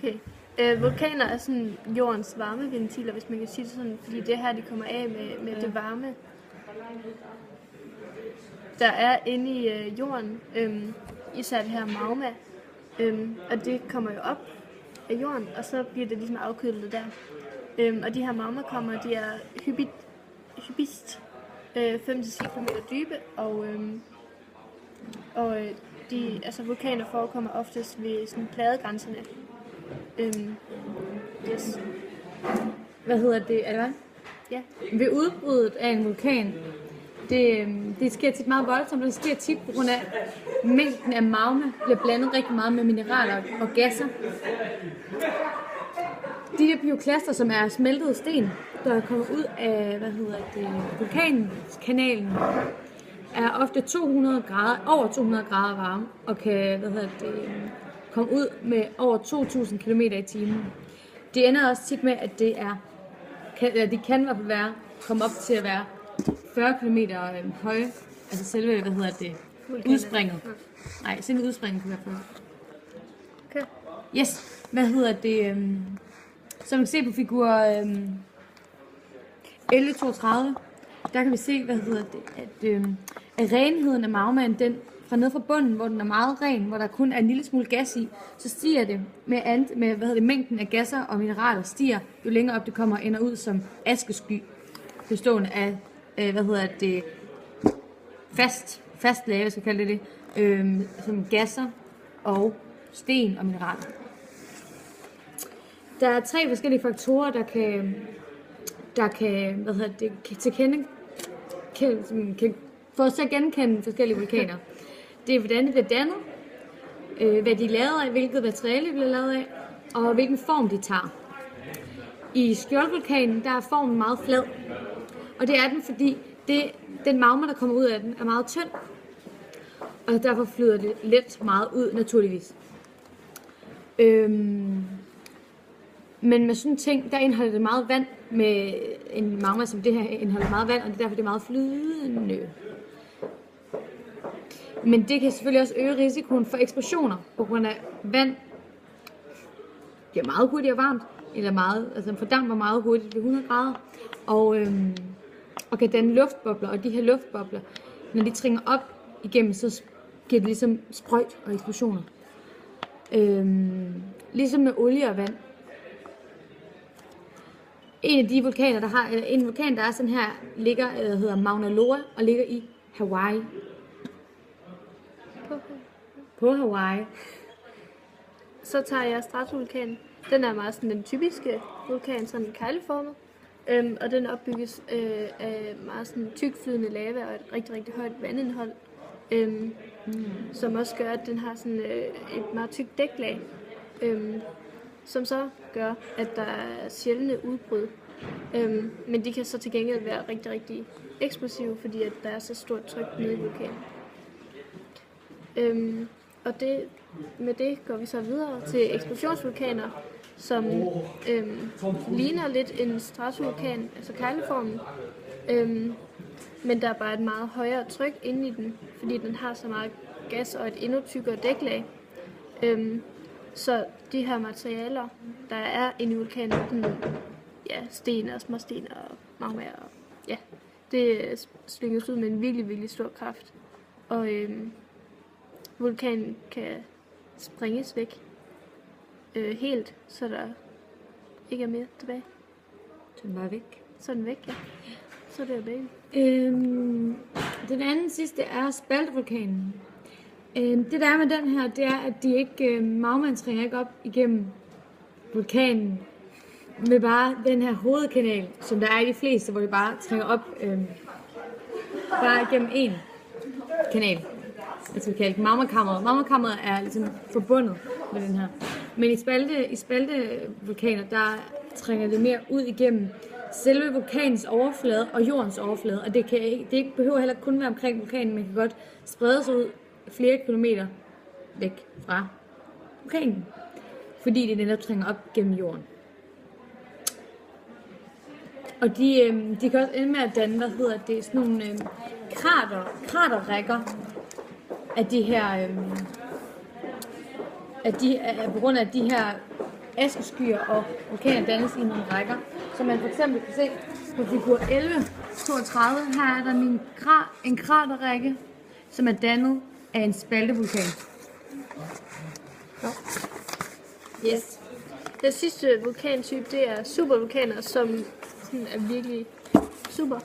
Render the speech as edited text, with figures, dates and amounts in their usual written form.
Okay. Vulkaner er sådan jordens varmeventiler, hvis man kan sige det sådan, fordi det her, de kommer af med det varme, der er inde i jorden, især det her magma, og det kommer jo op af jorden, og så bliver det ligesom afkølet der. Og de her magmakammer, de er hyppigst 5-10 km dybe, og vulkaner forekommer oftest ved sådan pladegrænserne. Yes. Hvad hedder det? Er det hvad? Ja. Ved udbruddet af en vulkan, det sker tit meget voldsomt, det sker tit på grund af mængden af magma bliver blandet rigtig meget med mineraler og gasser. De der pyroklaster, som er smeltede sten, der kommer ud af, vulkankanalen, er ofte 200 grader, over 200 grader varme, og kan, komme ud med over 2000 km i timen. Det ender også tit med, at det kan komme op til at være 40 km høje, altså selve, udspringet. Nej, selve udspringet kan være 40. Okay. Yes, som man kan se på figur 1132, der kan vi se, at renheden af magmaen, den fra nede fra bunden, hvor den er meget ren, hvor der kun er en lille smule gas i, så stiger det med mængden af gasser og mineraler stiger, jo længere op det kommer, ender ud som askesky, bestående af, fast lave, skal kalde det, som gasser og sten og mineraler. Der er 3 forskellige faktorer, der kan få os til at genkende forskellige vulkaner. Det er, hvordan det bliver dannet, hvad de er lavet af, hvilket materiale de bliver lavet af, og hvilken form de tager. I skjoldvulkanen, der er formen meget flad, og det er den, fordi den magma, der kommer ud af den, er meget tynd, og derfor flyder det let meget ud, naturligvis. Men med sådan en ting, der indeholder det meget vand, med en magma som det her indeholder meget vand, og det er derfor, det er meget flydende. Men det kan selvfølgelig også øge risikoen for eksplosioner, på grund af vand bliver meget hurtigt varmt, eller fordamper meget hurtigt ved 100 grader, og kan danne luftbobler, og de her luftbobler, når de trænger op igennem, så giver det ligesom sprøjt og eksplosioner. Ligesom med olie og vand. En af de vulkaner, en vulkan, der er sådan her, hedder Mauna Loa, og ligger i Hawaii. På Hawaii. Så tager jeg stratovulkanen. Den er meget sådan den typiske vulkan, sådan kegleformet. Og den opbygges af meget sådan tykflydende lava og et rigtig, rigtig højt vandindhold. Som også gør, at den har sådan et meget tykt dæklag. Som så gør, at der er sjældne udbrud. Men de kan så til gengæld være rigtig, rigtig eksplosive, fordi at der er så stort tryk nede i vulkanen. Og med det går vi så videre til eksplosionsvulkaner, som ligner lidt en stratovulkan, altså kegleformen. Men der er bare et meget højere tryk inde i den, fordi den har så meget gas og et endnu tykkere dæklag. Så de her materialer, der er inde i vulkanen, sten og småsten og magma, og det slynges ud med en virkelig, virkelig stor kraft. Og vulkanen kan sprænges væk helt, så der ikke er mere tilbage. Så den bare væk. Så er den væk, ja. Så er det jo baby. Den anden sidste er spaltevulkanen. Det der er med den her, det er, at magmaen trænger ikke op igennem vulkanen med bare den her hovedkanal, som der er i de fleste, hvor det bare trænger op bare igennem en kanal. Altså vi kalder det magmakammeret. Magmakammeret er ligesom forbundet med den her. Men i spaltevulkaner, der trænger det mere ud igennem selve vulkanens overflade og jordens overflade. Og det behøver heller kun være omkring vulkanen, men kan godt sprede sig ud flere kilometer væk fra vulkanen. Fordi det netop trænger op gennem jorden. Og de kan også ende med at danne, sådan nogle kraterrækker af de her, på grund af de her askeskyer, og vulkaner dannes i nogle rækker. Som man for eksempel kan se på figur 1132, her er der en kraterrække, som er dannet af en spaltevulkan. Yes. Den sidste vulkantype, det er supervulkaner, som sådan er virkelig super.